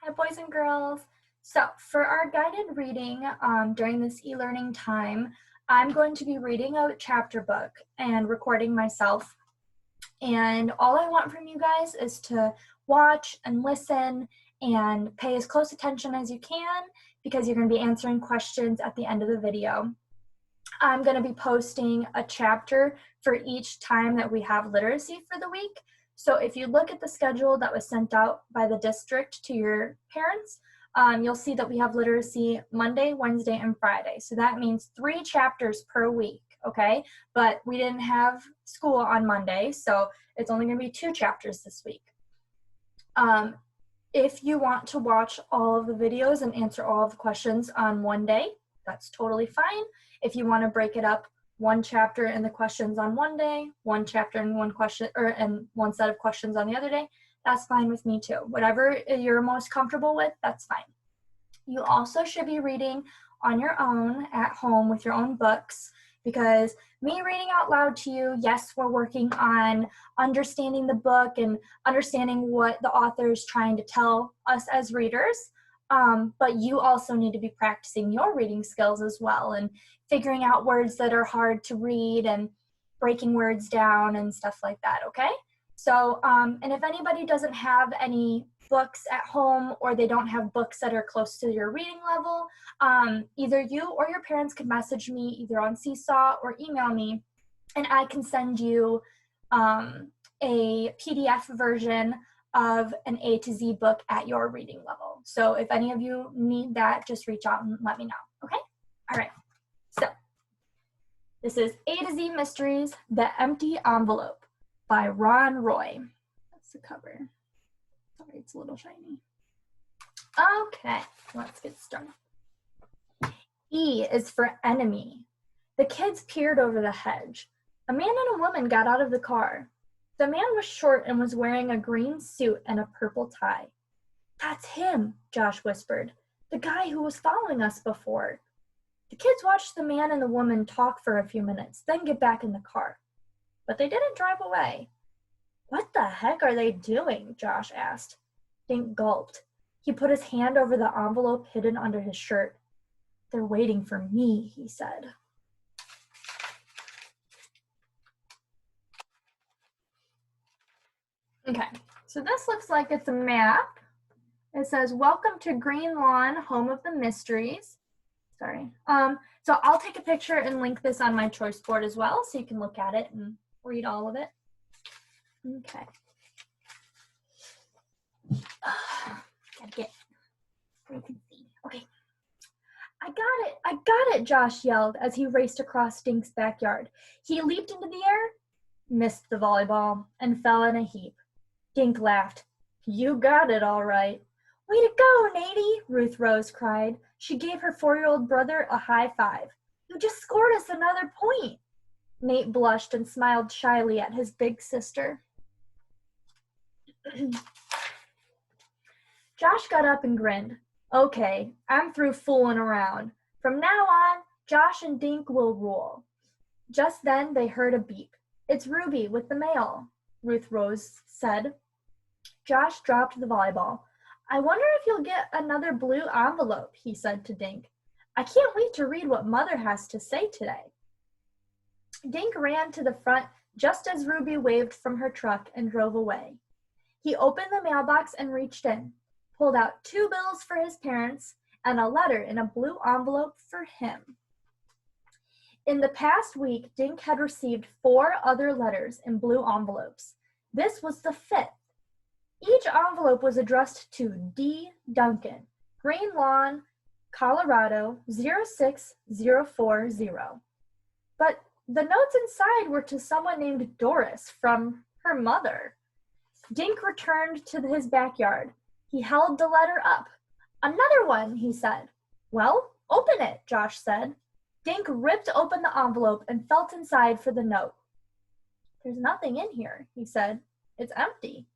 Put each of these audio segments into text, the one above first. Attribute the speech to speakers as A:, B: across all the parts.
A: Hi, boys and girls. So for our guided reading during this e-learning time, I'm going to be reading a chapter book and recording myself. And all I want from you guys is to watch and listen and pay as close attention as you can, because you're going to be answering questions at the end of the video. I'm going to be posting a chapter for each time that we have literacy for the week. So if you look at the schedule that was sent out by the district to your parents, you'll see that we have literacy Monday, Wednesday, and Friday. So that means 3 chapters per week, okay? But we didn't have school on Monday, so it's only going to be 2 chapters this week. If you want to watch all of the videos and answer all of the questions on one day, that's totally fine. If you want to break it up, 1 chapter and the questions on one day, 1 chapter and 1 question, and 1 set of questions on the other day, that's fine with me too. Whatever you're most comfortable with, that's fine. You also should be reading on your own at home with your own books, because me reading out loud to you, yes, we're working on understanding the book and understanding what the author is trying to tell us as readers. But you also need to be practicing your reading skills as well, and figuring out words that are hard to read and breaking words down and stuff like that, okay? So, and if anybody doesn't have any books at home, or they don't have books that are close to your reading level, either you or your parents could message me either on Seesaw or email me, and I can send you a PDF version of an A to Z book at your reading level. So if any of you need that, just reach out and let me know, okay? All right, so this is A to Z Mysteries, The Empty Envelope by Ron Roy. That's the cover. Sorry, it's a little shiny. Okay, let's get started. E is for enemy. The kids peered over the hedge. A man and a woman got out of the car. The man was short and was wearing a green suit and a purple tie. "That's him," Josh whispered. "The guy who was following us before." The kids watched the man and the woman talk for a few minutes, then get back in the car. But they didn't drive away. "What the heck are they doing?" Josh asked. Dink gulped. He put his hand over the envelope hidden under his shirt. "They're waiting for me," he said. Okay, so this looks like it's a map. It says, "Welcome to Green Lawn, home of the mysteries." Sorry. So I'll take a picture and link this on my choice board as well, so you can look at it and read all of it. Okay. Gotta get where you can see. Okay. I got it, Josh yelled as he raced across Dink's backyard. He leaped into the air, missed the volleyball, and fell in a heap. Dink laughed. "You got it all right." "Way to go, Natey," Ruth Rose cried. She gave her 4-year-old brother a high five. "You just scored us another point." Nate blushed and smiled shyly at his big sister. Josh got up and grinned. "Okay, I'm through fooling around. From now on, Josh and Dink will rule." Just then they heard a beep. "It's Ruby with the mail," Ruth Rose said. Josh dropped the volleyball. "I wonder if you'll get another blue envelope," he said to Dink. "I can't wait to read what Mother has to say today." Dink ran to the front just as Ruby waved from her truck and drove away. He opened the mailbox and reached in, pulled out 2 bills for his parents and a letter in a blue envelope for him. In the past week, Dink had received 4 other letters in blue envelopes. This was the 5th. Each envelope was addressed to D. Duncan, Green Lawn, Colorado 06040. But the notes inside were to someone named Doris from her mother. Dink returned to his backyard. He held the letter up. "Another one," he said. "Well, open it," Josh said. Dink ripped open the envelope and felt inside for the note. "There's nothing in here," he said. "It's empty."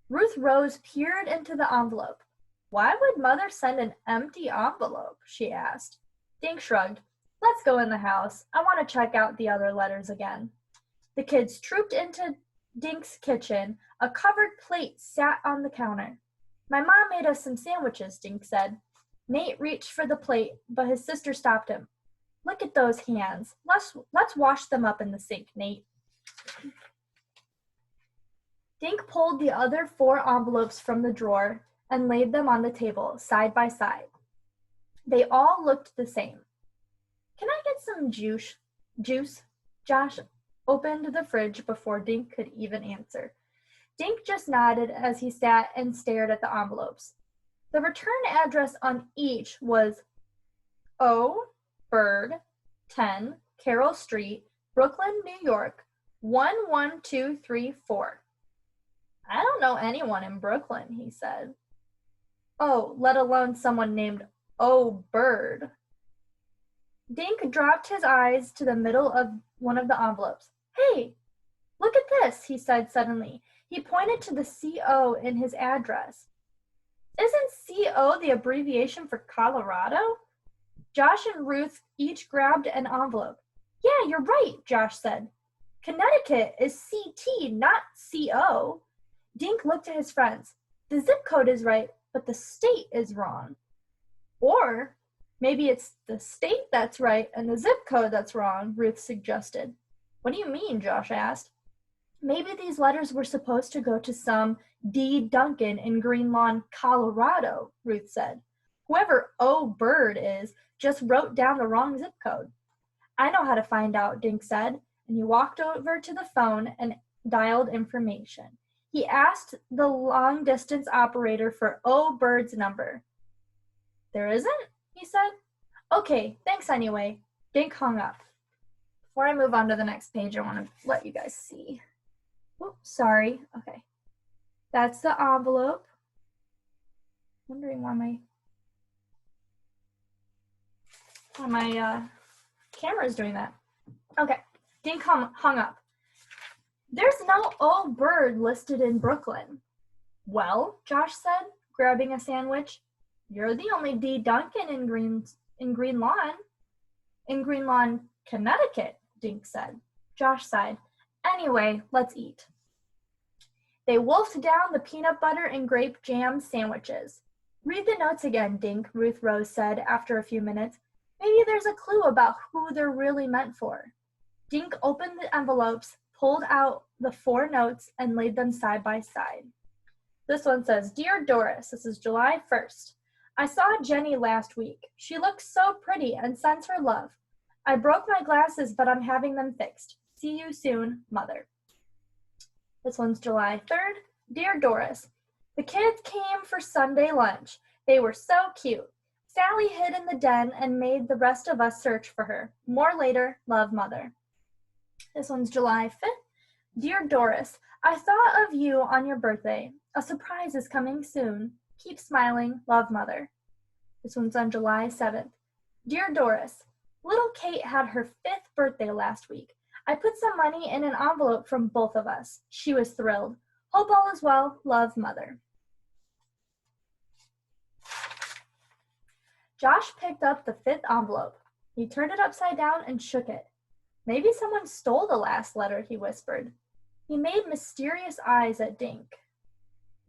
A: Ruth Rose peered into the envelope. "Why would Mother send an empty envelope?" she asked. Dink shrugged. "Let's go in the house. I want to check out the other letters again." The kids trooped into Dink's kitchen. A covered plate sat on the counter. My mom made us some sandwiches, Dink said. Nate reached for the plate, but his sister stopped him. Look at those hands. Let's wash them up in the sink, Nate. Dink pulled the other 4 envelopes from the drawer and laid them on the table, side by side. They all looked the same. Can I get some juice? Josh opened the fridge before Dink could even answer. Dink just nodded as he sat and stared at the envelopes. The return address on each was O. Bird, 10, Carroll Street, Brooklyn, New York, 11234. I don't know anyone in Brooklyn, he said. Oh, let alone someone named O. Bird. Dink dropped his eyes to the middle of one of the envelopes. Hey, look at this, he said suddenly. He pointed to the CO in his address. Isn't CO the abbreviation for Colorado? Josh and Ruth each grabbed an envelope. Yeah, you're right, Josh said. Connecticut is CT, not CO. Dink looked at his friends. The zip code is right, but the state is wrong. Or maybe it's the state that's right and the zip code that's wrong, Ruth suggested. What do you mean? Josh asked. Maybe these letters were supposed to go to some D. Duncan in Green Lawn, Colorado, Ruth said. Whoever O. Bird is just wrote down the wrong zip code. I know how to find out, Dink said, and he walked over to the phone and dialed information. He asked the long-distance operator for O. Bird's number. There isn't? He said. Okay, thanks anyway. Dink hung up. Before I move on to the next page, I want to let you guys see. Oops, sorry. Okay. That's the envelope. Wondering why my camera is doing that. Okay. Dink hung up. There's no O. Bird listed in Brooklyn. Well, Josh said, grabbing a sandwich, you're the only D. Duncan in Green Lawn. In Green Lawn, Connecticut, Dink said. Josh sighed. Anyway, let's eat. They wolfed down the peanut butter and grape jam sandwiches. Read the notes again, Dink, Ruth Rose said after a few minutes. Maybe there's a clue about who they're really meant for. Dink opened the envelopes, pulled out the 4 notes, and laid them side by side. This one says, Dear Doris, this is July 1st. I saw Jenny last week. She looks so pretty and sends her love. I broke my glasses, but I'm having them fixed. See you soon, Mother. This one's July 3rd. Dear Doris, the kids came for Sunday lunch. They were so cute. Sally hid in the den and made the rest of us search for her. More later, love, Mother. This one's July 5th. Dear Doris, I thought of you on your birthday. A surprise is coming soon. Keep smiling, love, Mother. This one's on July 7th. Dear Doris, little Kate had her 5th birthday last week. I put some money in an envelope from both of us. She was thrilled. Hope all is well. Love, Mother. Josh picked up the 5th envelope. He turned it upside down and shook it. Maybe someone stole the last letter, he whispered. He made mysterious eyes at Dink.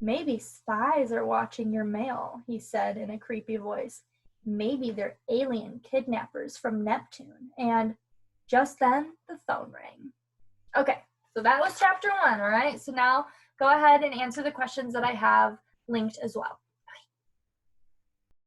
A: Maybe spies are watching your mail, he said in a creepy voice. Maybe they're alien kidnappers from Neptune. And just then, the phone rang. Okay, so that was chapter 1, all right? So now go ahead and answer the questions that I have linked as well.